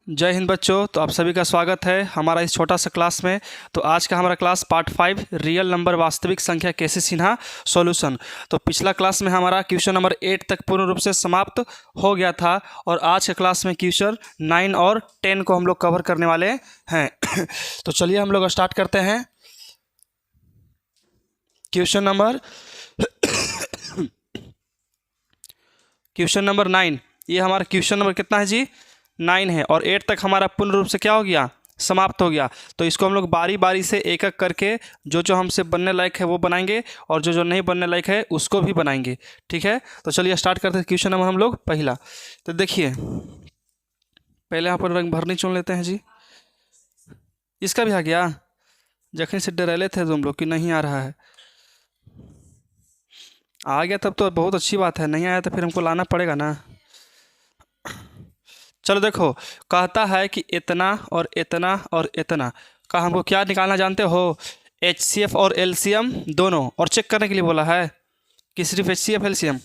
जय हिंद बच्चों। तो आप सभी का स्वागत है हमारा इस छोटा सा क्लास में। तो आज का हमारा क्लास पार्ट 5 रियल नंबर वास्तविक संख्या कैसे सीखना सॉल्यूशन। तो पिछला क्लास में हमारा क्वेश्चन नंबर 8 तक पूर्ण रूप से समाप्त हो गया था और आज के क्लास में क्वेश्चन 9 और 10 को हम लोग कवर करने वाले हैं। तो चलिए हम लोग स्टार्ट करते हैं। क्वेश्चन नंबर 9, ये हमारा क्वेश्चन नंबर कितना है जी? 9 है और 8 तक हमारा पूर्ण रूप से क्या हो गया? समाप्त हो गया। तो इसको हम लोग बारी बारी से एक एक करके जो हमसे बनने लायक है वो बनाएंगे और जो नहीं बनने लायक है उसको भी बनाएंगे। ठीक है, तो चलिए स्टार्ट करते हैं। क्वेश्चन नंबर हम लोग पहला, तो देखिए पहले यहाँ पर रंग भरनी चुन लेते हैं जी। इसका भी आ गया? जखनी से डरेले थे तुम लोग कि नहीं आ रहा है, आ गया तब तो बहुत अच्छी बात है, नहीं आया तो फिर हमको लाना पड़ेगा ना। चलो देखो, कहता है कि इतना और इतना और इतना का हमको क्या निकालना जानते हो? HCF और LCM दोनों, और चेक करने के लिए बोला है कि सिर्फ HCF LCM,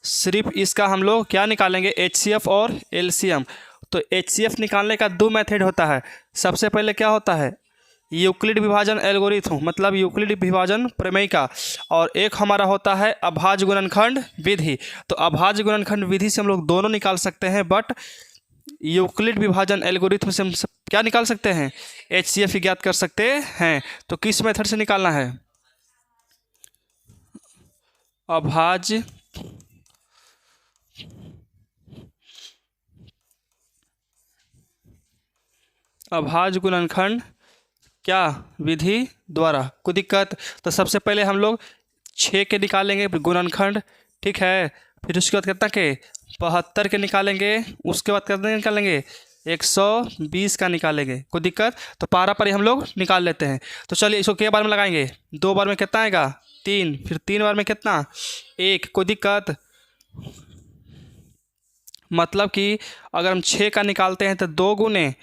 सिर्फ इसका हम लोग क्या निकालेंगे? HCF और LCM। तो HCF निकालने का दो मेथड होता है। सबसे पहले क्या होता है? यूक्लिड विभाजन एल्गोरिथम, मतलब यूक्लिड विभाजन प्रमेय का, और एक हमारा होता है अभाज्य गुणनखंड विधि। तो अभाज्य गुणनखंड विधि से हम लोग दोनों निकाल सकते हैं, बट यूक्लिड विभाजन एल्गोरिथम से हम क्या निकाल सकते हैं? HCF ही ज्ञात कर सकते हैं। तो किस मेथड से निकालना है? अभाज्य गुणनखंड क्या विधि द्वारा। कोई दिक्कत? तो सबसे पहले हम लोग 6 के निकालेंगे गुणनखंड, ठीक है। फिर उसके बाद कितना के? 72 के निकालेंगे। उसके बाद कितने निकालेंगे? 120 का निकालेंगे। कोई दिक्कत? तो पारा पर ही हम लोग निकाल लेते हैं। तो चलिए इसको के बार में लगाएंगे? 2 बार में कितना आएगा? 3। फिर 3 बार में कितना? 1। कोई दिक्कत? मतलब कि अगर हम 6 का निकालते हैं तो 2 गुने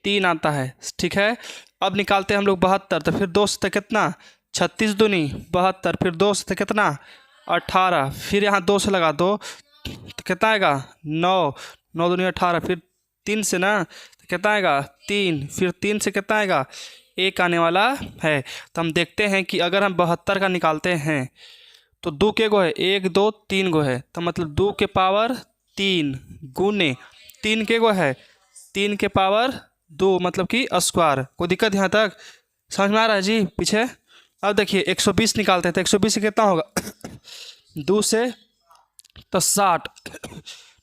3 आता है, ठीक है। अब निकालते हैं हम लोग 72, तो फिर 2 से कितना? 36 दूनी 72, फिर 2 से कितना? 18, फिर यहाँ 2 से लगा दो तो कितना आएगा? 9। 9 दूनी 18, फिर 3 से ना तो कितना आएगा? 3, फिर 3 से कितना आएगा? 1 आने वाला है। तो हम देखते हैं कि अगर हम 72 का निकालते हैं तो 2 के गो है? 1 2 3 गो है, तो मतलब 2 के पावर 3 गुने 3 के गो है? 3 के पावर 2, मतलब कि स्क्वायर। कोई दिक्कत यहाँ तक समझ में आ रहा है जी? पीछे अब देखिए 120 निकालते हैं तो 120 से कितना होगा? 2 से तो 60,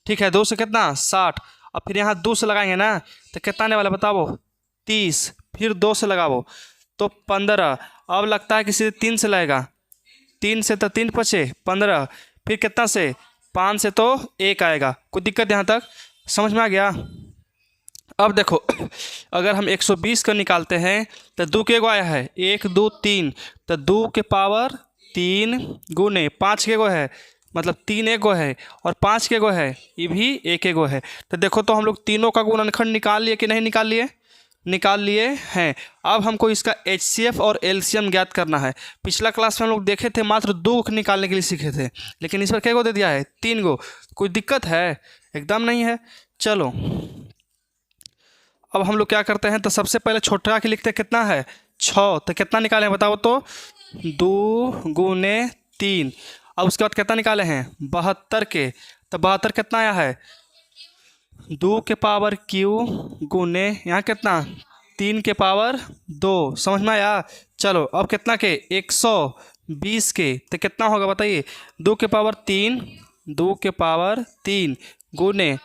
ठीक है। 2 से कितना? 60। अब फिर यहाँ 2 से लगाएंगे ना तो कितना आने वाला बताओ? 30। फिर 2 से लगाओ तो 15। अब लगता है कि सीधे 3 से लगेगा। 3 से तो 3 बचे 15, फिर कितना से? 5 से तो 1 आएगा। कोई दिक्कत यहाँ तक समझ में आ गया? अब देखो अगर हम 120 का निकालते हैं तो 2 के गो आया है? 1 2 3, तो 2 के पावर 3 गुने 5 के गो है, मतलब 3 एक गो है, और 5 के गो है, ये भी 1 एक गो है। तो देखो तो हम लोग तीनों का गुणनखंड निकाल लिए कि नहीं निकाल लिए? निकाल लिए हैं। अब हमको इसका HCF और LCM ज्ञात करना है। पिछला क्लास में हम लोग देखे थे मात्र 2 निकालने के लिए सीखे थे, लेकिन इस पर क्या गो दे दिया है? 3 गो। कोई दिक्कत है? एकदम नहीं है। चलो अब हम लोग क्या करते हैं, तो सबसे पहले छोटा के लिखते हैं कितना है? 6। तो कितना निकाले बताओ तो? 2 गुने 3। अब उसके बाद कितना निकाले हैं? 72 के। तो 72 कितना आया है? 2 के पावर क्यू गुने यहाँ कितना? 3 के पावर 2। समझ में आया? चलो अब कितना के? 120 के। तो कितना होगा बताइए? 2 के पावर 3, 2 के पावर 3 गुने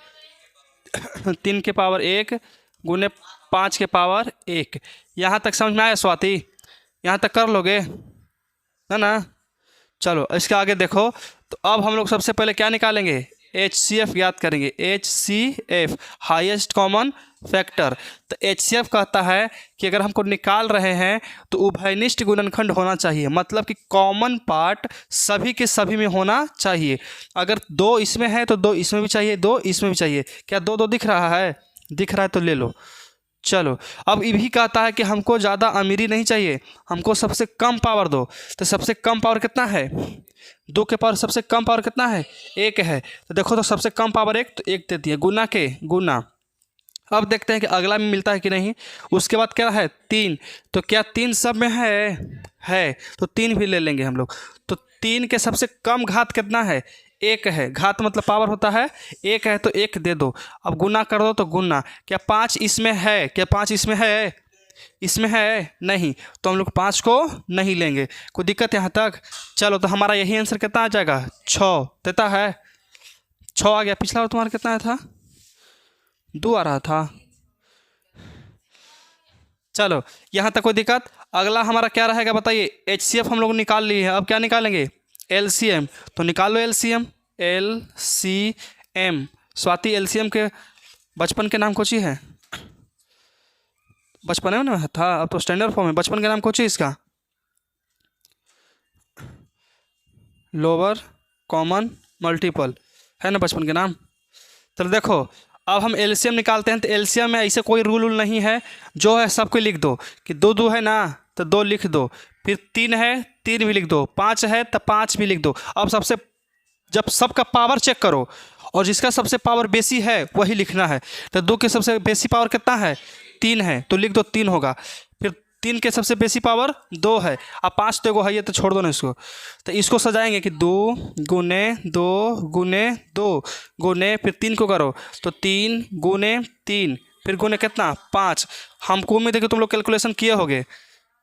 3 के पावर 1 गुने 5 के पावर 1। यहाँ तक समझ में आया स्वाति? यहाँ तक कर लोगे ना? चलो इसके आगे देखो। तो अब हम लोग सबसे पहले क्या निकालेंगे? HCF ज्ञात करेंगे। HCF highest common factor. तो HCF कहता है कि अगर हमको निकाल रहे हैं तो उभयनिष्ठ गुणनखंड होना चाहिए, मतलब कि कॉमन पार्ट सभी के सभी में होना चाहिए। अगर 2 इसमें है तो 2 इसमें भी चाहिए, 2 इसमें भी चाहिए। क्या 2 2 दिख रहा है? दिख रहा है तो ले लो। चलो अब ये भी कहता है कि हमको ज़्यादा अमीरी नहीं चाहिए, हमको सबसे कम पावर दो। तो सबसे कम पावर कितना है? 2 के पावर सबसे कम पावर कितना है? 1 है। तो देखो तो सबसे कम पावर 1, तो 1 दे दिया, गुना के गुना अब देखते हैं कि अगला में मिलता है कि नहीं। उसके बाद क्या है 3, तो क्या 3 सब में है तो 3 भी ले लेंगे हम लोग। तो 3 के सबसे कम घात कितना है, 1 है। घात मतलब पावर होता है, 1 है तो 1 दे दो। अब गुना कर दो तो गुना, क्या 5 इसमें है, क्या 5 इसमें है, इसमें है नहीं, तो हम लोग 5 को नहीं लेंगे। कोई दिक्कत यहाँ तक। चलो तो हमारा यही आंसर कितना आ जाएगा, 6 देता है, 6 आ गया। पिछला बार तुम्हारा कितना आया था, 2 आ रहा था। चलो यहाँ तक कोई दिक्कत। अगला हमारा क्या रहेगा बताइए, HCF हम लोग निकाल लिए हैं, अब क्या निकालेंगे, LCM। तो निकाल लो LCM। LCM स्वाति LCM के बचपन के नाम कोची है, बचपन में ना था, अब तो स्टैंडर्ड फॉर्म है। बचपन के नाम कोची इसका, लोअर कॉमन मल्टीपल है ना बचपन के नाम। चलो देखो अब हम LCM निकालते हैं। तो LCM में ऐसे कोई रूल नहीं है, जो है सबको लिख दो कि 2 2 है ना तो 2 लिख दो, फिर 3 है 3 भी लिख दो, 5 है तो 5 भी लिख दो। अब सबसे जब सबका पावर चेक करो और जिसका सबसे पावर बेसी है वही लिखना है। तो 2 के सबसे बेसी पावर कितना है, 3 है तो लिख दो 3 होगा। फिर 3 के सबसे बेसी पावर 2 है, अब 5 तो एगो है ये तो छोड़ दो ना इसको। तो इसको सजाएंगे कि 2 गुने 2 गुने 2 गुने, फिर 3 को करो तो 3 गुने 3, फिर गुने कितना 5। हमको उम्मीद है कि तुम लोग कैलकुलेशन किए होगे।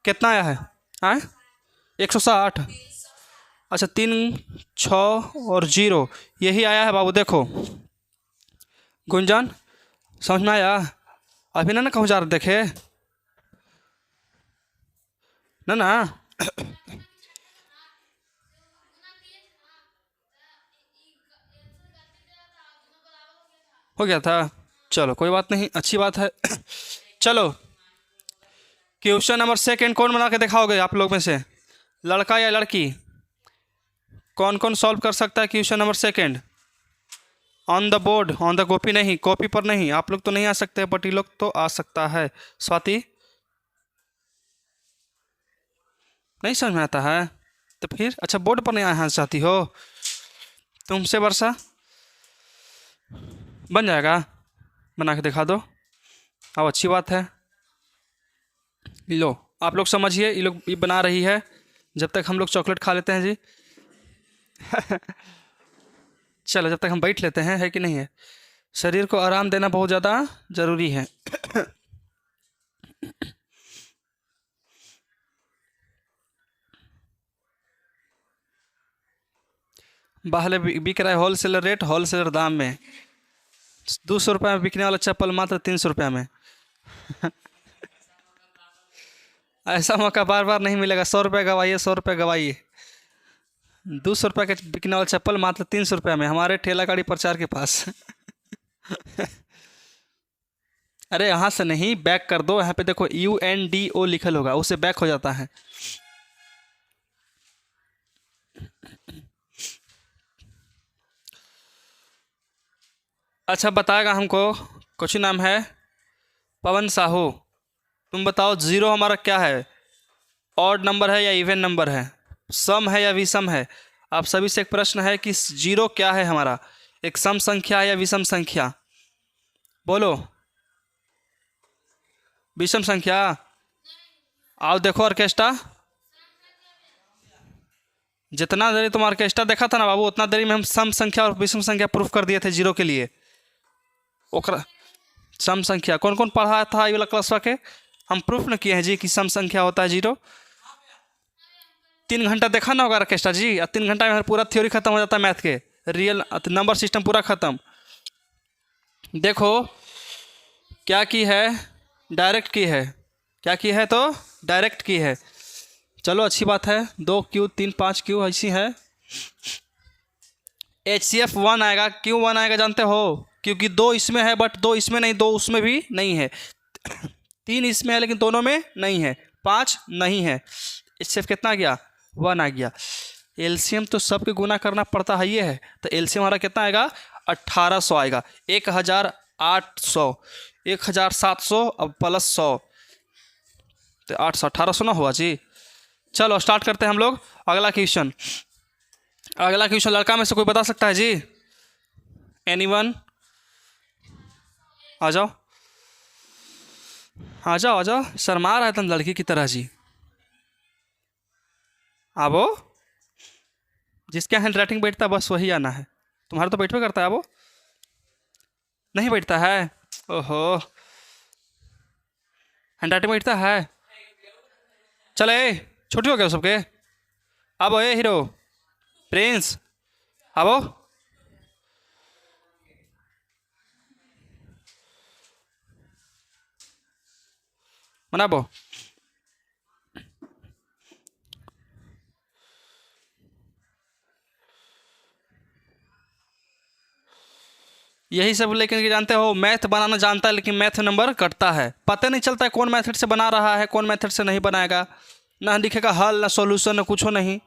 कितना आया है, आए 160। अच्छा 3 6 और 0 यही आया है बाबू। देखो गुंजन समझ में आया, अभी ना कहूँ जा रहे देखे ना हो गया था। चलो कोई बात नहीं, अच्छी बात है। चलो क्वेश्चन नंबर 2 कौन बना के दिखाओगे आप लोग में से, लड़का या लड़की, कौन कौन सॉल्व कर सकता है question number 2 on the board, on the copy नहीं, कॉपी पर नहीं। आप लोग तो नहीं आ सकते बट ये लोग तो आ सकता है। स्वाति नहीं समझ में आता है तो फिर अच्छा बोर्ड पर नहीं आना चाहती हो तुमसे, वर्षा बन जाएगा, बना के दिखा दो। अब अच्छी बात है, लो आप लोग समझिए, ये लोग ये बना रही है, जब तक हम लोग चॉकलेट खा लेते हैं जी। चलो जब तक हम बैठ लेते हैं, है कि नहीं है, शरीर को आराम देना बहुत ज़्यादा ज़रूरी है। बाहर बिक रहा है होलसेलर रेट, होलसेलर दाम में। 200 रुपये में बिकने वाला चप्पल मात्र 300 रुपये में। ऐसा मौका बार बार नहीं मिलेगा। 100 रुपये गवाइए, 100 रुपये गवाइए। 200 रुपये का बिकने वाला चप्पल मात्र 300 रुपये में हमारे ठेला गाड़ी प्रचार के पास। अरे यहाँ से नहीं, बैक कर दो, यहाँ पे देखो UNDO लिखल होगा, उससे बैक हो जाता है। अच्छा बताएगा हमको, कुछ नाम है पवन साहू, तुम बताओ 0 हमारा क्या है, ऑड नंबर है या इवन नंबर है, सम है या विषम है। आप सभी से एक प्रश्न है कि 0 क्या है हमारा, एक सम संख्या है या विषम संख्या, बोलो। विषम संख्या। आओ देखो ऑर्केस्ट्रा, जितना देरी तुम ऑर्केस्ट्रा देखा था ना बाबू, उतना देरी में हम सम संख्या और विषम संख्या प्रूफ कर दिए थे 0 के लिए। ओकरा सम संख्या कौन कौन पढ़ा था ये वाला क्लास के, हम प्रूफ न किए हैं जी कि सम संख्या होता है 0। 3 घंटा देखा ना होगा ऑर्केस्ट्रा जी, और 3 घंटा में पूरा थ्योरी खत्म हो जाता है मैथ के, रियल नंबर सिस्टम पूरा खत्म। देखो क्या की है, डायरेक्ट की है, क्या की है तो डायरेक्ट की है। चलो अच्छी बात है, 2Q 3 5Q ऐसी है। HCF 1 आएगा, क्यों 1 आएगा जानते हो, क्योंकि 2 इसमें है बट 2 इसमें नहीं, 2 उसमें भी नहीं है। 3 इसमें है लेकिन दोनों में नहीं है। 5 नहीं है, HCF कितना आ गया, 1 आ गया। LCM तो सबके गुना करना पड़ता है ये है, तो LCM हमारा कितना आएगा, 1800 आएगा। 1800, 1700 अब प्लस 100 तो 800 1800 ना हुआ जी। चलो स्टार्ट करते हैं हम लोग अगला क्वेश्चन। अगला क्वेश्चन लड़का में से कोई बता सकता है जी, एनीवन आ जाओ। आ जाओ, शर्मा रहा है तुम लड़की की तरह जी। आबो, जिसका हैंड राइटिंग बैठता है बस वही आना है। तुम्हारा तो बैठवे करता है। आबो, नहीं बैठता है। ओहो, हैंड राइटिंग बैठता है। चले, छुट्टी हो गया सबके। आबो ए हीरो प्रिंस, आबो। मनाबो, यही सब। लेकिन जानते हो मैथ बनाना जानता है लेकिन मैथ नंबर कटता है। पता नहीं चलता है कौन मेथड से बना रहा है कौन मेथड से नहीं बनाएगा। ना दिखेगा हल, ना सॉल्यूशन, ना कुछ नहीं।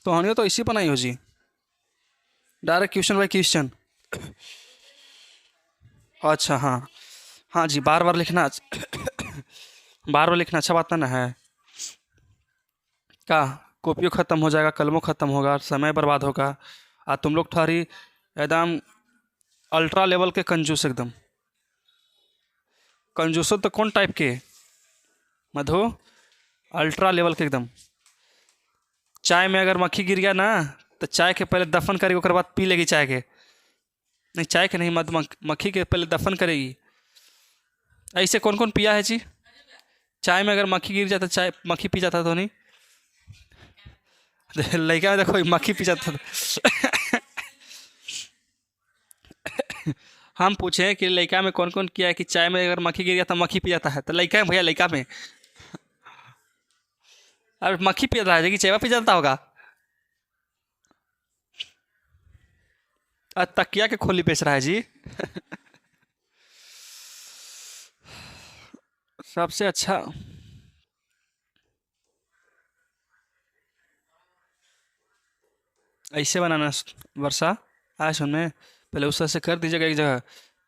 तो हमने तो इसी बनाई हो जी, डायरेक्ट क्वेश्चन बाय क्वेश्चन। अच्छा हाँ, हाँ जी, बार बार लिखना बार बार लिखना अच्छा बात ना है। क्या कॉपियों ख़त्म हो जाएगा, कलमों ख़त्म होगा, समय बर्बाद होगा। तुम लोग थारी एकदम अल्ट्रा लेवल के कंजूस, एकदम कंजूसो तो कौन टाइप के मधु, अल्ट्रा लेवल के एकदम। चाय में अगर मक्खी गिर गया ना तो चाय के पहले दफन करेगी, उसके बाद पी लेगी चाय के। नहीं, चाय के नहीं, मक्खी के पहले दफन करेगी। ऐसे कौन कौन पिया है जी? चाय में अगर मक्खी गिर जाता चाय मक्खी पी जाता तो नहीं। लड़का में देखो मक्खी पी जाता था। हम पूछे कि लड़का में कौन कौन किया है कि चाय में अगर मक्खी गिर गया तो मक्खी पी जाता है, तो लड़का में भैया लड़का में अब मक्खी पी जाता है कि चाय पी जाता होगा। तकिया के खोली बेच रहा है जी। सबसे अच्छा ऐसे बनाना वर्षा, आज सुन में पहले उस तरह से कर दीजिएगा एक जगह,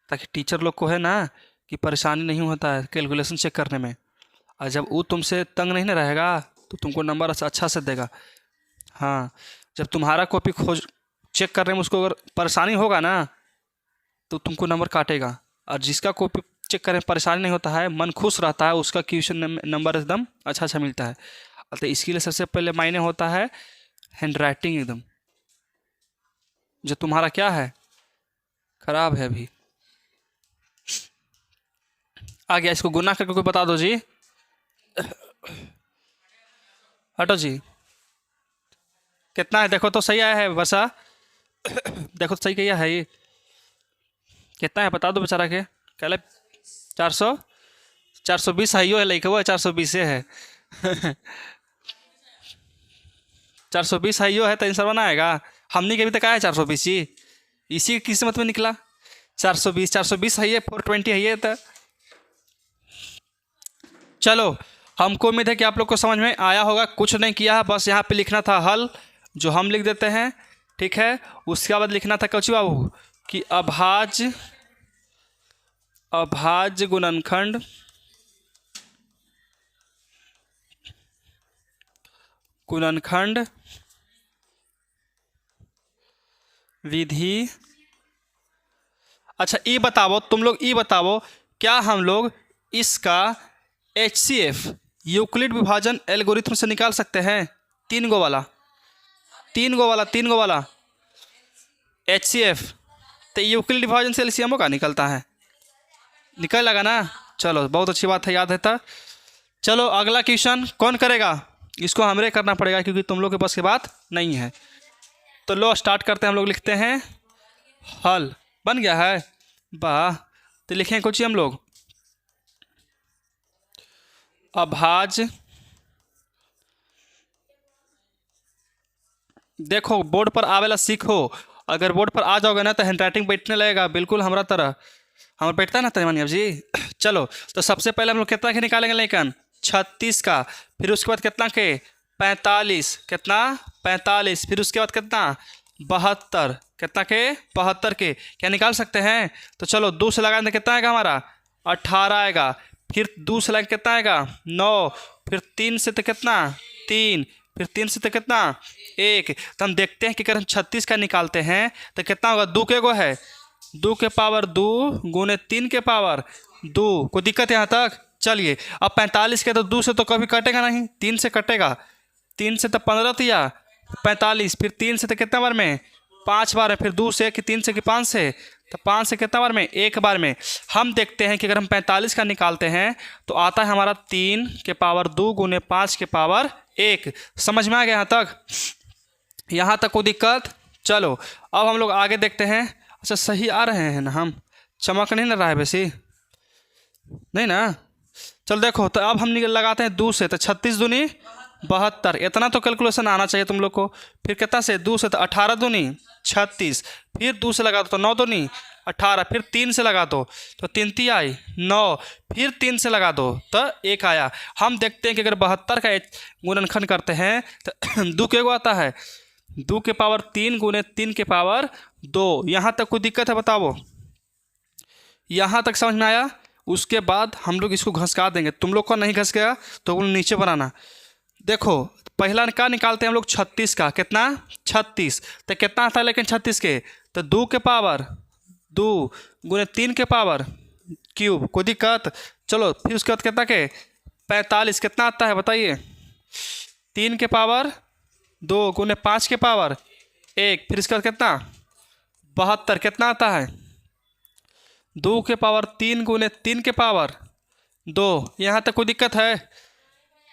ताकि टीचर लोग को है ना कि परेशानी नहीं होता है कैलकुलेशन चेक करने में। और जब वो तुमसे तंग नहीं ना रहेगा तो तुमको नंबर अच्छा से देगा। हाँ, जब तुम्हारा कॉपी खोज चेक करने में उसको अगर परेशानी होगा ना तो तुमको नंबर काटेगा। और जिसका कॉपी चेक करने में परेशानी नहीं होता है, मन खुश रहता है, उसका क्वेश्चन नंबर एकदम अच्छा अच्छा मिलता है। तो इसके लिए सबसे पहले मायने होता है हैंड राइटिंग एकदम, जो तुम्हारा क्या है खराब है अभी। आ गया, इसको गुना करके कोई बता दो जी। हटो जी, कितना है देखो तो सही आया है वर्षा। देखो तो सही क्या है ये, कितना है बता दो बेचारा के। कह 400, 420 है, यो है लइका वो 420 है। 420 है यो है तो आंसर बना आएगा। हमने के अभी तक आया 420 जी, इसी की किस्मत में निकला 420। 420 है ये, 420 है ये। तो चलो, हमको उम्मीद है कि आप लोग को समझ में आया होगा। कुछ नहीं किया है, बस यहाँ पे लिखना था हल, जो हम लिख देते हैं, ठीक है। उसके बाद लिखना था कौची बाबू कि अभाज्य, अभाज्य गुणनखंड, गुणनखंड विधि। अच्छा ये बताओ तुम लोग, ये बताओ क्या हम लोग इसका HCF यूक्लिड विभाजन एल्गोरिथम से निकाल सकते हैं? 3 गो वाला, 3 गो वाला, 3 गो वाला HCF। तो यूक्लिड विभाजन से एलसीएम का निकलता है, निकल लगा ना। चलो बहुत अच्छी बात है, याद है था। चलो अगला क्वेश्चन कौन करेगा? इसको हमरे करना पड़ेगा क्योंकि तुम लोग के पास की बात नहीं है। तो लो स्टार्ट करते हैं, हम लोग लिखते हैं हल। बन गया है, वाह। तो लिखें कुछ हम लोग अभाज्य, देखो बोर्ड पर आवेला सीखो। अगर बोर्ड पर आ जाओगे ना तो हैंड राइटिंग बैठने लगेगा बिल्कुल हमारा तरह, हमारा बैठता है ना तैमानी अब जी। चलो तो सबसे पहले हम लोग कितना के निकालेंगे लेकिन 36 का, फिर उसके बाद कितना के 45, कितना 45, फिर उसके बाद कितना 72, कितना के 72 के क्या निकाल सकते हैं? तो चलो 2 से लगाएंगे कितना आएगा हमारा 18 आएगा, फिर 2 से लगाएंगे कितना आएगा 9, फिर 3 से तो कितना 3, फिर 3 से तो कितना 1। तो हम देखते हैं कि अगर हम 36 का निकालते हैं तो कितना होगा, 2 के गो है, 2 के पावर 2 गुने 3 के पावर 2। कोई दिक्कत है यहाँ तक? चलिए अब 45 के तो 2 से तो कभी कटेगा नहीं, 3 से कटेगा, 3 से तो 15 दिया 45, फिर 3 से तो कितना बार में 5 बार है, फिर 2 से कि 3 से कि 5 से, तो 5 से कितना बार में 1 बार में। हम देखते हैं कि अगर हम 45 का निकालते हैं तो आता है हमारा 3 के पावर 2 गुने 5 के पावर 1। समझ में आ गया यहाँ तक? यहाँ तक कोई दिक्कत? चलो अब हम लोग आगे देखते हैं। अच्छा सही आ रहे हैं ना, हम चमक नहीं ना रहा है वैसे, नहीं ना? चल देखो, तो अब हम लगाते हैं 2 से, तो 36 दूनी 72, इतना तो कैलकुलेशन आना चाहिए तुम लोग को। फिर कितना से 2 से, तो 18 दूनी 36, फिर 2 से लगा दो तो 9 दूनी 18, फिर 3 से लगा दो तो 3 ती आई 9, फिर 3 से लगा दो तो 1 आया। हम देखते हैं कि अगर 72 का गुणनखंड करते हैं तो 2 के गो आता है, 2 के पावर 3 गुने 3 के पावर 2। यहाँ तक कोई दिक्कत है बताओ? यहाँ तक समझ में आया? उसके बाद हम लोग इसको घसका देंगे, तुम लोग को नहीं घस गया तो नीचे बनाना। देखो पहला का निकालते हैं हम लोग 36 का, कितना 36, तो कितना आता है लेकिन 36 के, तो 2 के पावर 2 गुने 3 के पावर क्यूब। कोई दिक्कत? चलो फिर उसके बाद कितना के 45, कितना आता है बताइए? 3 के पावर 2 गुने 5 के पावर 1, फिर इसके बाद कितना 72, कितना आता है 2 के पावर 3 गुने 3 के पावर 2। यहाँ तक कोई दिक्कत है?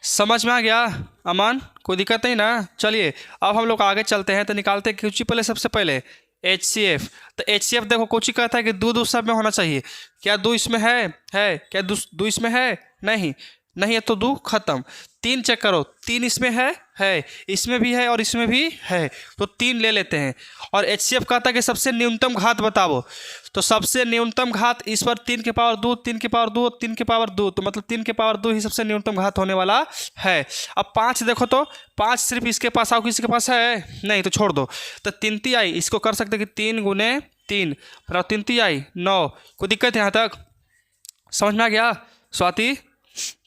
समझ में आ गया अमन? कोई दिक्कत नहीं ना? चलिए अब हम लोग आगे चलते हैं, तो निकालते हैं कुछ पहले, सबसे पहले HCF। तो HCF देखो कुछ कहता है कि दूध उस सब में होना चाहिए, क्या 2 इसमें है क्या 2 इसमें है? नहीं है तो 2 खत्म। 3 चेक करो, 3 इसमें है, इसमें भी है और इसमें भी है, तो 3 ले लेते हैं। और HCF कहता है कि सबसे न्यूनतम घात बताओ, तो सबसे न्यूनतम घात इस पर 3 के पावर 2 3 के पावर 2 3 के पावर 2, तो मतलब 3 के पावर 2 ही सबसे न्यूनतम घात होने वाला है। अब 5 देखो, तो 5 सिर्फ इसके पास आओ, किसी के पास है नहीं तो छोड़ दो, तो 3 ती आई, इसको कर सकते कि 3 गुने 3 और 3 ती आई 9। कोई दिक्कत है यहाँ तक? समझ में आ गया स्वाति?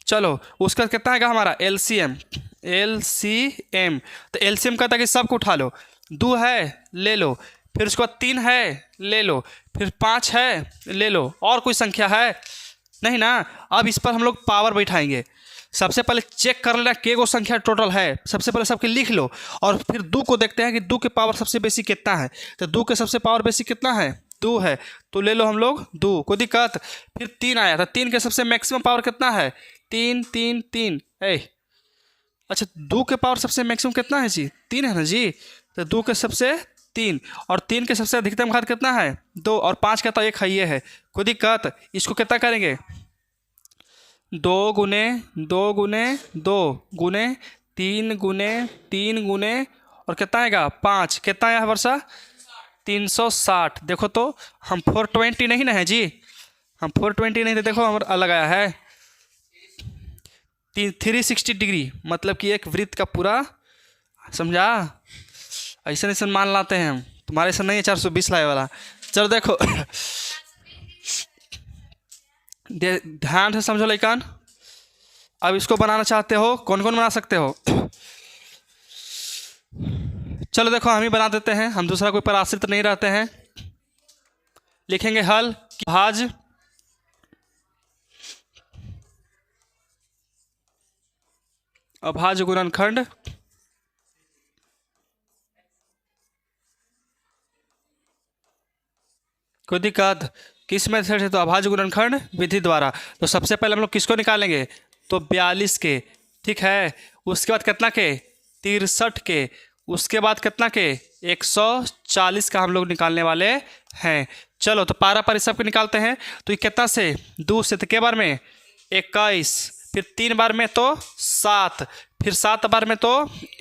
चलो उसका कितना आएगा हमारा LCM। तो LCM कहता है कि सबको उठा लो, 2 है ले लो, फिर उसके बाद 3 है ले लो, फिर 5 है ले लो, और कोई संख्या है नहीं ना? अब इस पर हम लोग पावर बैठाएंगे। सबसे पहले चेक कर लेना के गो संख्या टोटल है, सबसे पहले सबके लिख लो, और फिर 2 को देखते हैं कि 2 के पावर सबसे बेसी कितना है। तो 2 के सबसे पावर बेसी कितना है? 2 है, तो ले लो हम लोग 2। कोई दिक्कत? फिर 3 आया था, 3 के सबसे मैक्सिमम पावर कितना है? 3 3 3 अच्छा 2 के पावर सबसे मैक्सिमम कितना है जी? 3 है ना जी? तो 2 के सबसे 3, और 3 के सबसे अधिकतम घात कितना है? 2, और 5 का तो 1 है, ये है। कोई दिक्कत? इसको कितना करेंगे? 2 गुने 2 गुने 2 गुने 3 गुने 3 गुने और कितना आएगा 5, कितना आया वर्षा? 360। देखो तो हम 420 नहीं ना है जी, हम 420 नहीं थे, देखो हम अलग आया है 360 डिग्री, मतलब कि एक वृत्त का पूरा, समझा? ऐसा मान लाते हैं हम, तुम्हारे से नहीं है 420 लाए वाला। चलो देखो ध्यान से समझो लइकन। अब इसको बनाना चाहते हो, कौन कौन बना सकते हो? चलो देखो हम ही बना देते हैं, हम दूसरा कोई पर आश्रित नहीं रहते हैं। लिखेंगे हल भाज अभाज्य गुणनखंड कोई दिक्कत? किस मेथड से? तो अभाज्य गुणनखंड विधि द्वारा। तो सबसे पहले हम लोग किसको निकालेंगे? तो 42 के, ठीक है। उसके बाद कितना के? 63 के। उसके बाद कितना के? 140 का हम लोग निकालने वाले हैं। चलो तो पारा पारी सबको निकालते हैं। तो ये कितना से? 2 से, तो के बार में 21, फिर 3 बार में तो 7, फिर 7 बार में तो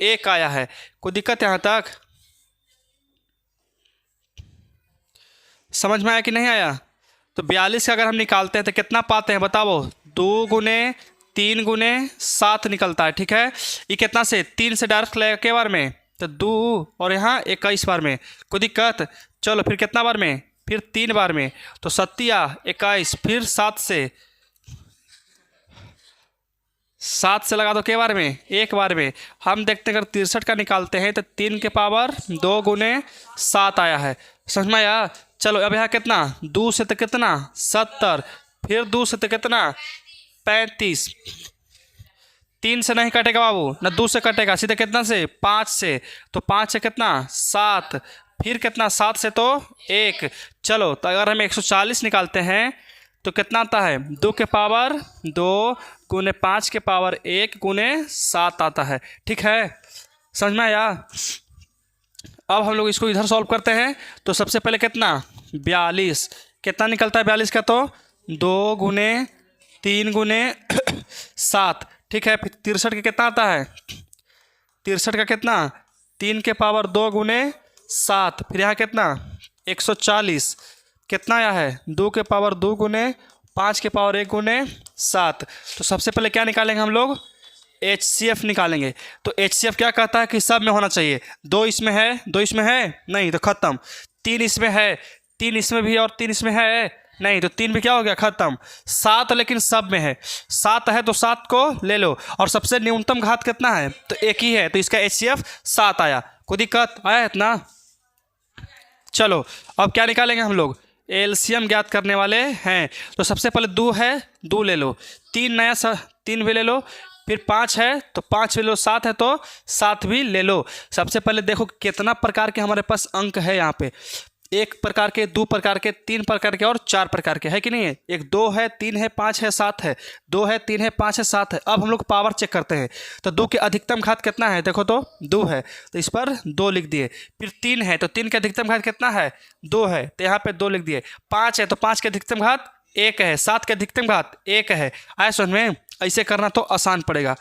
1 आया है। कोई दिक्कत यहाँ तक? समझ में आया कि नहीं आया? तो 42 का अगर हम निकालते हैं तो कितना पाते हैं बताओ? 2 गुने 3 गुने 7 निकलता है, ठीक है। ये कितना से? 3 से डायरेक्ट लगेगा के बार में? तो 2 और यहाँ 21 बार में। कोई दिक्कत? चलो फिर कितना बार में? फिर 3 बार में। तो 7 21, फिर 7 से 7 से लगा दो के बार में, एक बार में। हम देखते हैं अगर 63 का निकालते हैं तो 3 के पावर 2 गुने 7 आया है। समझ में आया? चलो अब यहाँ कितना, 2 से तो कितना 70, फिर 2 से तो कितना 35, 3 से नहीं कटेगा बाबू, ना 2 से कटेगा, सीधे कितना से 5 से, तो 5 से कितना 7, फिर कितना 7 से तो 1। चलो तो अगर हम 140 निकालते हैं तो कितना आता है, 2 के पावर 2 गुने 5 के पावर 1 गुने 7 आता है। ठीक है, समझ में आया? अब हम लोग इसको इधर सॉल्व करते हैं तो सबसे पहले कितना 42, कितना निकलता है 42 का, तो 2 गुने 3 गुने 7। ठीक है, फिर 63 का कितना आता है, 63 का कितना 3 के पावर 2 गुने 7, फिर यहाँ कितना 140, कितना आया है 2 के पावर 2 गुने 5 के पावर 1 गुने 7। तो सबसे पहले क्या निकालेंगे हम लोग, HCF निकालेंगे। तो HCF क्या कहता है कि सब में होना चाहिए, 2 इसमें है, 2 इसमें है नहीं तो ख़त्म, 3 इसमें है, 3 इसमें भी और 3 इसमें है नहीं तो 3 भी क्या हो गया ख़त्म, 7 लेकिन सब में है, 7 है तो 7 को ले लो। और सबसे न्यूनतम घात कितना है, तो 1 ही है, तो इसका HCF 7 आया। कोई दिक्कत आया है इतना? चलो अब क्या निकालेंगे हम लोग, एलसीएम ज्ञात करने वाले हैं। तो सबसे पहले 2 है, 2 ले लो, 3 नया 3 भी ले लो, फिर 5 है तो 5 भी ले लो, 7 है तो 7 भी ले लो। सबसे पहले देखो कितना प्रकार के हमारे पास अंक है यहाँ पे, 1 प्रकार के, 2 प्रकार के, 3 प्रकार के और 4 प्रकार के, है कि नहीं है? 1 2 है, 3 है, 5 है, 7 है, 2 है, 3 है, 5 है, 7 है। अब हम लोग पावर चेक करते हैं तो 2 के अधिकतम घात कितना है, देखो तो 2 है तो इस पर 2 लिख दिए। फिर 3 है तो 3 का अधिकतम घात कितना है, 2 है तो यहाँ पे 2 लिख दिए। 5 है तो 5 का अधिकतम घात 1 है, 7 का अधिकतम घात 1 है। आए समझ में? ऐसे करना तो आसान पड़ेगा।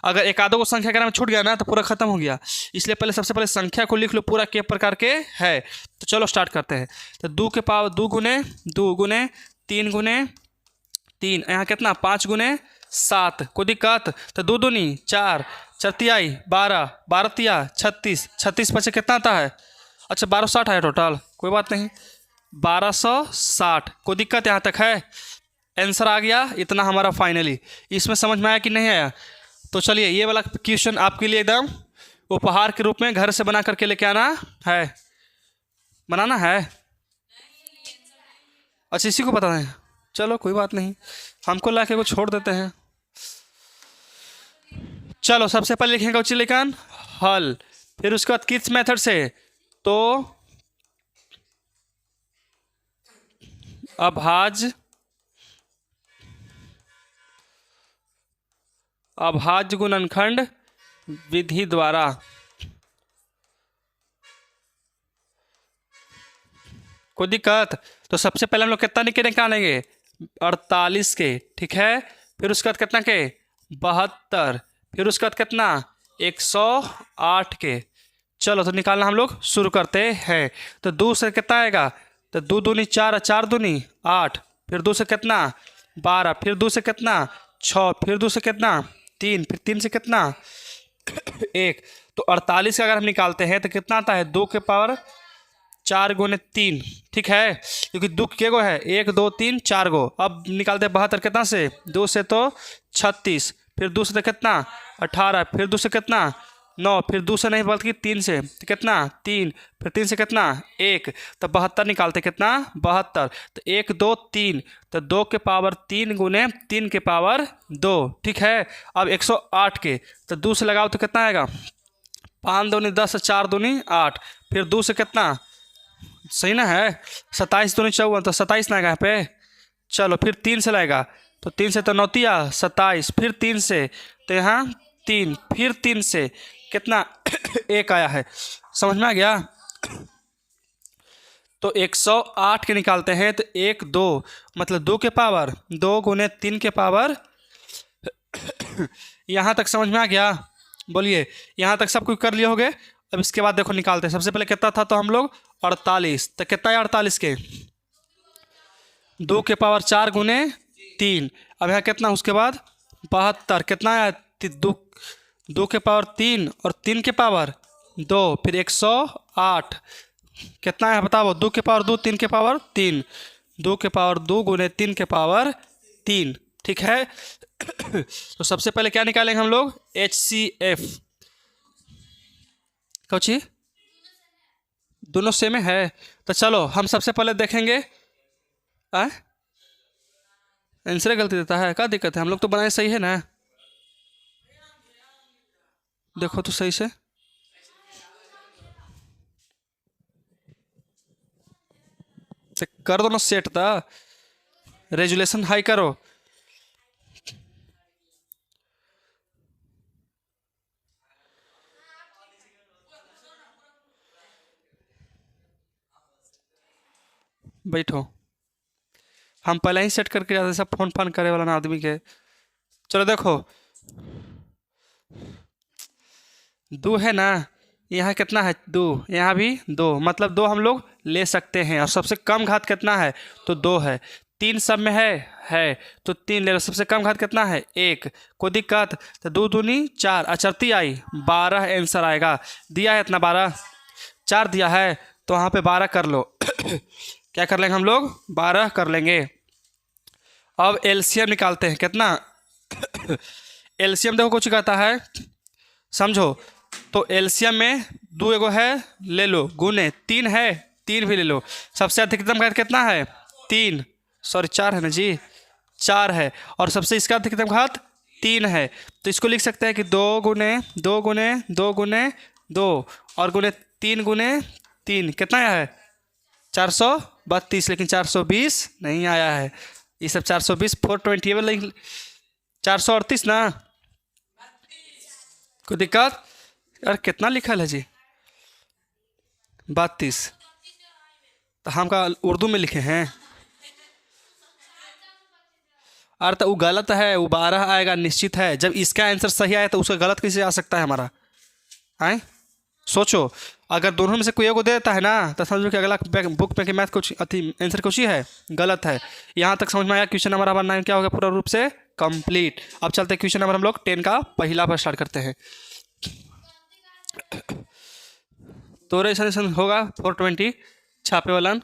अगर एक आधो को संख्या अगर में छूट गया ना तो पूरा खत्म हो गया, इसलिए पहले सबसे पहले संख्या को लिख लो पूरा के प्रकार के है। तो चलो स्टार्ट करते हैं। तो 2 के पावर 2 गुने 3 गुने 3, यहाँ कितना 5 गुने 7, कोई दिक्कत? तो 2 दूनी 4, 4 तिहाई 12, 12 तिया 36, 36 पचे कितना आता है, अच्छा 1260 है टोटल, कोई बात नहीं 1260। कोई दिक्कत यहाँ तक है? आंसर आ गया इतना हमारा फाइनली। इसमें समझ में आया कि नहीं आया? तो चलिए ये वाला क्वेश्चन आपके लिए एकदम उपहार के रूप में घर से बना करके लेके आना है, बनाना है। अच्छा इसी को पता है, चलो कोई बात नहीं, हमको ला के वो छोड़ देते हैं। चलो सबसे पहले लिखेंगे उच्च लेखन हल, फिर उसके बाद किस मेथड से, तो अभाज्य गुणनखंड विधि द्वारा। कोई दिक्कत? तो सबसे पहले हम लोग कितना के निकालेंगे, 48 के, ठीक है। फिर उसके बाद कितना के 72, फिर उसके बाद कितना 108 के। चलो तो निकालना हम लोग शुरू करते हैं। तो 2 से कितना आएगा, तो 2 दूनी 4, 4 दूनी 8, फिर 2 से कितना 12, फिर 2 से कितना 6, फिर 2 से कितना 3, फिर 3 से कितना 1। तो 48 का अगर हम निकालते हैं तो कितना आता है, 2 के पावर 4 गुने 3, ठीक है, क्योंकि 2 के गो है 1 2 3 4 गो। अब निकालते हैं 72 कितना से, 2 से तो 36, फिर 2 से तो कितना 18, फिर 2 से कितना 9, फिर 2 से नहीं बल्कि 3 से तो कितना 3, फिर 3 से कितना 1, तो 72 निकालते कितना 72। तो 1 2 3, तो 2 के पावर 3 गुने 3 के पावर 2, ठीक है। अब 108 के, तो 2 से लगाओ तो कितना आएगा, 5 दूनी 10, 4 दूनी 8, फिर 2 से कितना, सही ना है, 27 दूनी 54, तो 27 ना आएगा यहाँ पे। चलो फिर 3 से लाएगा, तो 3 से तो 9 तिया 27, फिर 3 से तो यहाँ 3, फिर 3 से कितना 1 आया है, समझ में आ गया। तो 108 के निकालते हैं तो 1 2, मतलब 2 के पावर 2 गुने 3 के पावर यहाँ तक समझ में आ गया? बोलिए, यहाँ तक सब कुछ कर लिए होगे। अब इसके बाद देखो निकालते हैं। सबसे पहले कितना था, तो हम लोग 48, तो कितना है 48 के 2 के पावर 4 गुने 3, अब यहाँ कितना, उसके बाद 72, कितना है 2 के पावर 3 और 3 के पावर 2, फिर 108, कितना है बताओ, 2 के पावर 2 3 के पावर 3, 2 के पावर 2 गुने 3 के पावर 3, ठीक है। तो सबसे पहले क्या निकालेंगे हम लोग, HCF। कौची, दोनों सेम है। तो चलो हम सबसे पहले देखेंगे। आंसर गलती देता है, क्या दिक्कत है, हम लोग तो बनाए सही है ना। देखो तो सही से, कर दो ना सेट था, रेजुलेशन हाई करो। बैठो, हम पहले ही सेट करके जाते, सब फोन फान करे वाला ना आदमी के। चलो देखो, दो है ना, यहाँ कितना है, दो, यहाँ भी दो, मतलब दो हम लोग ले सकते हैं। और सबसे कम घात कितना है, तो दो है। तीन सब में है तो तीन ले लो। सबसे कम घात कितना है, एक। कोई दिक्कत, तो दो दूनी चार, अचरती आई 12 आंसर आएगा। दिया है इतना 12, 4 दिया है तो वहाँ पे 12 कर लो। क्या कर लेंगे हम लोग, 12 कर लेंगे। अब एलसीएम निकालते हैं, कितना। एलसीएम देखो कुछ कहता है, समझो। तो एलसीएम में दो एगो है, ले लो, गुने तीन है, तीन भी ले लो। सबसे अधिकतम घात कितना है, 3, सॉरी 4 है ना जी, 4 है। और सबसे इसका अधिकतम घात 3 है। तो इसको लिख सकते हैं कि 2 गुने 2 गुने 2 गुने 2 और गुने 3 कितना आया है, 432। लेकिन 420 नहीं आया है, ये सब 420 420 438 ना। कोई दिक्कत, अरे कितना लिखा है जी, 32। तो हम का उर्दू में लिखे हैं, अरे तो वो गलत है, वो 12 आएगा निश्चित है। जब इसका आंसर सही आया तो उसका गलत कैसे आ सकता है हमारा, आए सोचो। अगर दोनों में से कोई एगो दे देता है ना, तो समझो कि अगला बुक में कि मैथ कुछ अति आंसर कुछ ही है, गलत है। यहाँ तक समझ में आया। क्वेश्चन नंबर हमारा 9 क्या होगा, पूरा रूप से कंप्लीट। अब चलते क्वेश्चन नंबर हम लोग 10 का पहला पर स्टार्ट करते हैं। तो रेशन होगा 420 छापे वाला।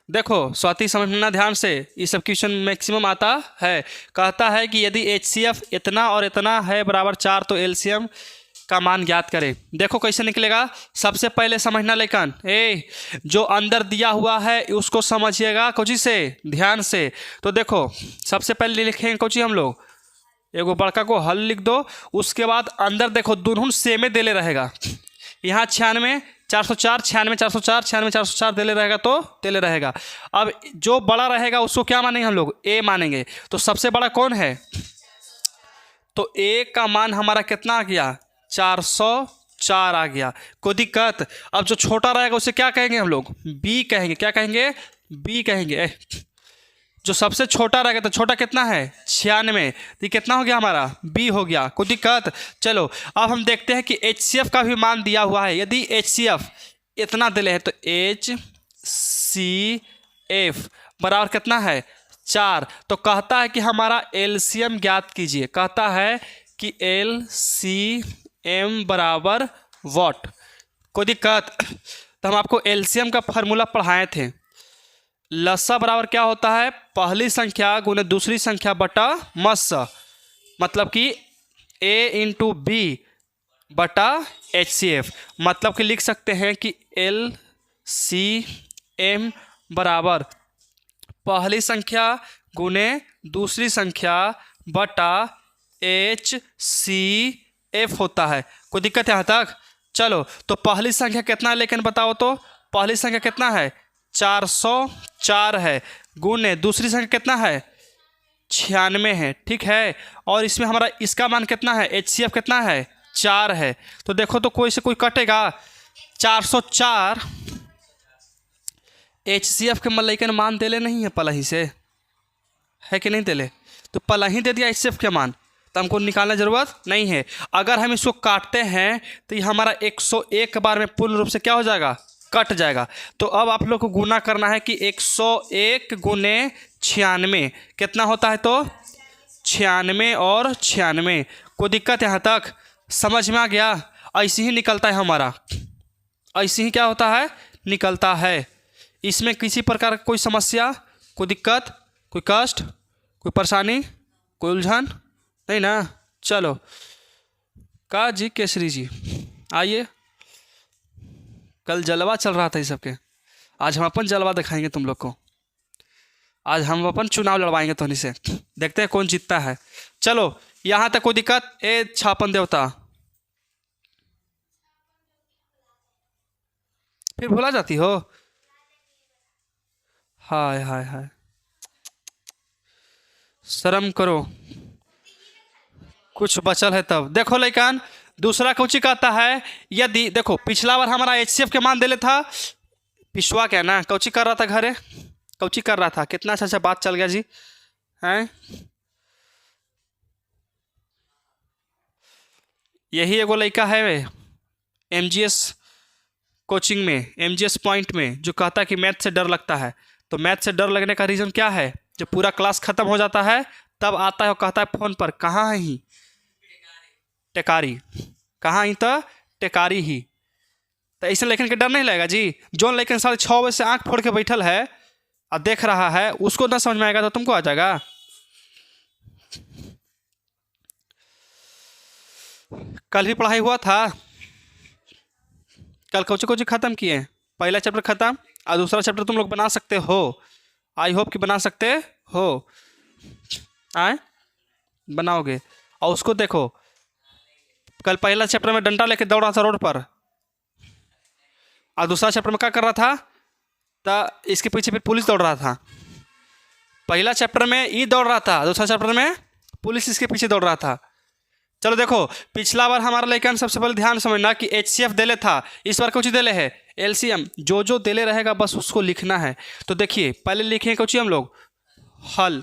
देखो स्वाति समझना ध्यान से, ये सब क्वेश्चन मैक्सिमम आता है। कहता है कि यदि HCF इतना और इतना है बराबर 4 तो LCM का मान ज्ञात करें। देखो कैसे निकलेगा, सबसे पहले समझना लेकिन जो अंदर दिया हुआ है उसको समझिएगा कोची से, ध्यान से। तो देखो सबसे पहले लिखेंगे कोची हम लोग, एगो बड़का को हल लिख दो। उसके बाद अंदर देखो दोनों सेमे देले रहेगा। यहाँ 96 404 96 404 96 404 देले रहेगा तो देले रहेगा। अब जो बड़ा रहेगा उसको क्या मानेंगे हम लोग, A मानेंगे। तो सबसे बड़ा कौन है, तो A का मान हमारा कितना आ गया, 404 आ गया। कोई दिक्कत। अब जो छोटा रहेगा उसे क्या कहेंगे हम लोग, B कहेंगे। क्या कहेंगे, B कहेंगे। जो सबसे छोटा रहेगा तो छोटा कितना है, 96, तो ये कितना हो गया हमारा, B हो गया। कोई दिक्कत। चलो अब हम देखते हैं कि HCF का भी मान दिया हुआ है। यदि HCF इतना दिले है तो HCF बराबर कितना है, 4। तो कहता है कि हमारा LCM ज्ञात कीजिए। कहता है कि LCM बराबर वॉट। कोई दिक्कत। तो हम आपको LCM का फार्मूला पढ़ाए थे। लसा बराबर क्या होता है, पहली संख्या गुने दूसरी संख्या बटा मस्सा, मतलब कि A इंटू B बटा HCF। मतलब कि लिख सकते हैं कि LCM बराबर पहली संख्या गुने दूसरी संख्या बटा HCF होता है। कोई दिक्कत है यहाँ तक। चलो तो पहली संख्या कितना है लेकिन बताओ तो, पहली संख्या कितना है, 404 है, गुने दूसरी संख्या कितना है, 96 है, ठीक है। और इसमें हमारा इसका मान कितना है, HCF कितना है, 4 है। तो देखो तो कोई से कोई कटेगा, 404 HCF के मल्लिकन मान देले नहीं है पहले ही से, है कि नहीं देले, तो पहले ही दे दिया HCF के मान, तो हमको निकालने ज़रूरत नहीं है। अगर हम इसको काटते हैं तो ये हमारा 101 बार में पूर्ण रूप से क्या हो जाएगा, कट जाएगा। तो अब आप लोग को गुना करना है कि 101 गुने 96 कितना होता है, तो 96 और 96। कोई दिक्कत यहाँ तक समझ में आ गया। ऐसे ही निकलता है हमारा, ऐसे ही क्या होता है, निकलता है। इसमें किसी प्रकार कोई समस्या, कोई दिक्कत, कोई कष्ट, कोई परेशानी कोई उलझन नहीं ना? चलो का जी केसरी जी आइए। कल जलवा चल रहा था इस सबके, आज हम अपन जलवा दिखाएंगे तुम लोग को। आज हम अपन चुनाव लड़वाएंगे तोहनी से, देखते हैं कौन जीतता है। चलो यहाँ तक कोई दिक्कत? ए छापन देवता फिर भुला जाती हो? हाय हाय हाय, शर्म करो, कुछ बचल है तब। देखो लइकन, दूसरा कोची कहता है यदि, देखो पिछला बार हमारा एचसीएफ के मान देले था पिछवा क्या ना, कोची कर रहा था घरे, कोची कर रहा था, कितना अच्छा अच्छा बात चल गया जी हैं। यही एगो लड़का है एमजीएस कोचिंग में, एमजीएस पॉइंट में, जो कहता है कि मैथ से डर लगता है। तो मैथ से डर लगने का रीज़न क्या है? जब पूरा क्लास ख़त्म हो जाता है तब आता है और कहता है फ़ोन पर, कहाँ है ही टेकारी, कहाँ ही तो टेकारी ही। तो ऐसे लेकिन के डर नहीं लगेगा जी? जो लेकिन 6:30 बजे से आँख फोड़ के बैठल है और देख रहा है, उसको ना समझ में आएगा तो तुमको आ जाएगा? कल भी पढ़ाई हुआ था, कल कोची कोची ख़त्म किए, पहला चैप्टर ख़त्म और दूसरा चैप्टर तुम लोग बना सकते हो। आई होप कि बना सकते हो, आए बनाओगे। और उसको देखो, कल पहला चैप्टर में डंडा लेके दौड़ रहा था रोड पर, और दूसरा चैप्टर में क्या कर रहा था? तो इसके पीछे फिर पुलिस दौड़ रहा था। पहला चैप्टर में ये दौड़ रहा था, दूसरा चैप्टर में पुलिस इसके पीछे दौड़ रहा था। चलो देखो, पिछला बार हमारा लेकिन सबसे पहले ध्यान समझना कि एचसीएफ देले था, इस बार कुछ देले है एलसीएम। जो जो देले रहेगा बस उसको लिखना है। तो देखिए पहले लिखें कुछ हम लोग हल।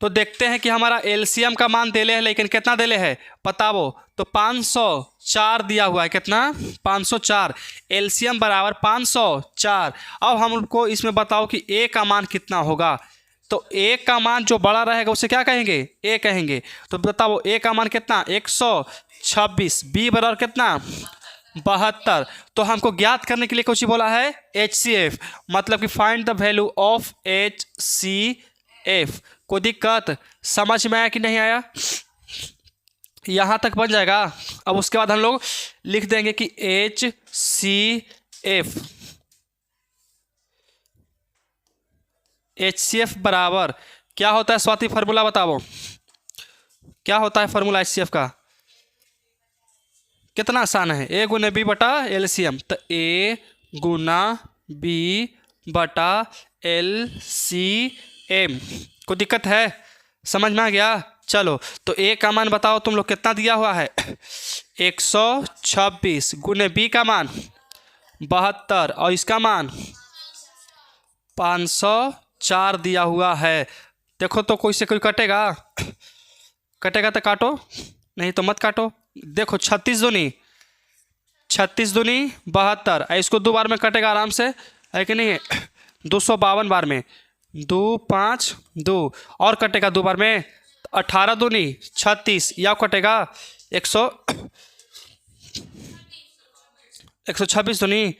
तो देखते हैं कि हमारा एलसीएम का मान देले है, लेकिन कितना देले है बताओ? तो 504 दिया हुआ है। कितना? 504। एलसीएम बराबर 504। अब हमको इसमें बताओ कि ए का मान कितना होगा। तो ए का मान जो बड़ा रहेगा उसे क्या कहेंगे? ए कहेंगे। तो बताओ ए का मान कितना? 126। बी बराबर कितना? 72। तो हमको ज्ञात करने के लिए कुछ बोला है एचसीएफ, मतलब कि find the value of HCF. कोई दिक्कत? समझ में आया कि नहीं आया? यहाँ तक बन जाएगा। अब उसके बाद हम लोग लिख देंगे कि एचसीएफ बराबर क्या होता है? स्वाति फार्मूला बताओ, क्या होता है फार्मूला एचसीएफ का? कितना आसान है, ए गुना बी बटा एलसीएम। तो ए गुना बी बटा एलसीएम। कोई दिक्कत है? समझ में आ गया? चलो तो ए का मान बताओ तुम लोग कितना दिया हुआ है? 126 गुने बी का मान 72 और इसका मान 504 दिया हुआ है। देखो तो कोई से कोई कटेगा? कटेगा तो काटो, नहीं तो मत काटो। देखो 36 दूनी 72, इसको 2 बार में कटेगा आराम से, है कि नहीं? 252 बार में 2 5 2 और कटेगा 2 बार में 18 दूनी 36, या कटेगा 126 दूनी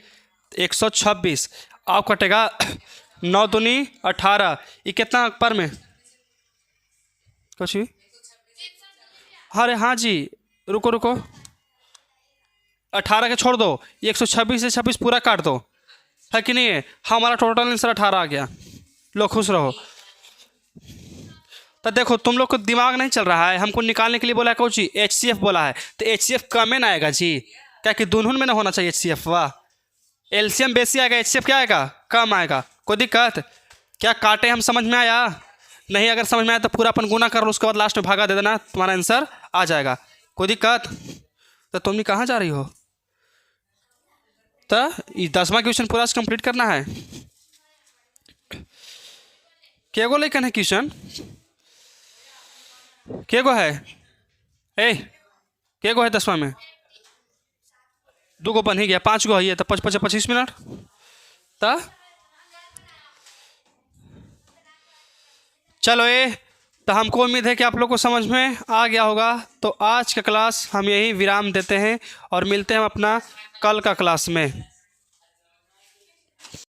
126, आप कटेगा 9 दूनी 18, ये कितना पर में? कुछ भी? अरे हाँ जी, रुको रुको, 18 के छोड़ दो, ये 126 से 26 पूरा काट दो, है कि नहीं है? हमारा टोटल आंसर 18 आ गया। लो खुश रहो। तो देखो तुम लोग को दिमाग नहीं चल रहा है, हमको निकालने के लिए बोला है कौन सी? एचसीएफ बोला है। तो एचसीएफ कम ना आएगा जी, क्या कि दोनों में ना होना चाहिए एचसीएफ? वाह, एलसीएम बेसी आएगा, एचसीएफ क्या आएगा? कम आएगा। कोई दिक्कत? क्या काटे हम? समझ में आया? नहीं अगर समझ में आया तो पूरा अपन गुना कर लो, उसके बाद लास्ट में भागा दे देना, तुम्हारा आंसर आ जाएगा। कोई दिक्कत? तो तुम कहाँ जा रही हो? तो ये 10वां क्वेश्चन पूरा कंप्लीट करना है। क्या गो लेकिन है क्वेश्चन? क्या गो है? ए क्या गो है 10वां में? 2 गो बन ही गया, 5 गो है तो 25 मिनट। तो चलो तो हमको उम्मीद है कि आप लोग को समझ में आ गया होगा। तो आज का क्लास हम यही विराम देते हैं और मिलते हैं अपना कल का क्लास में।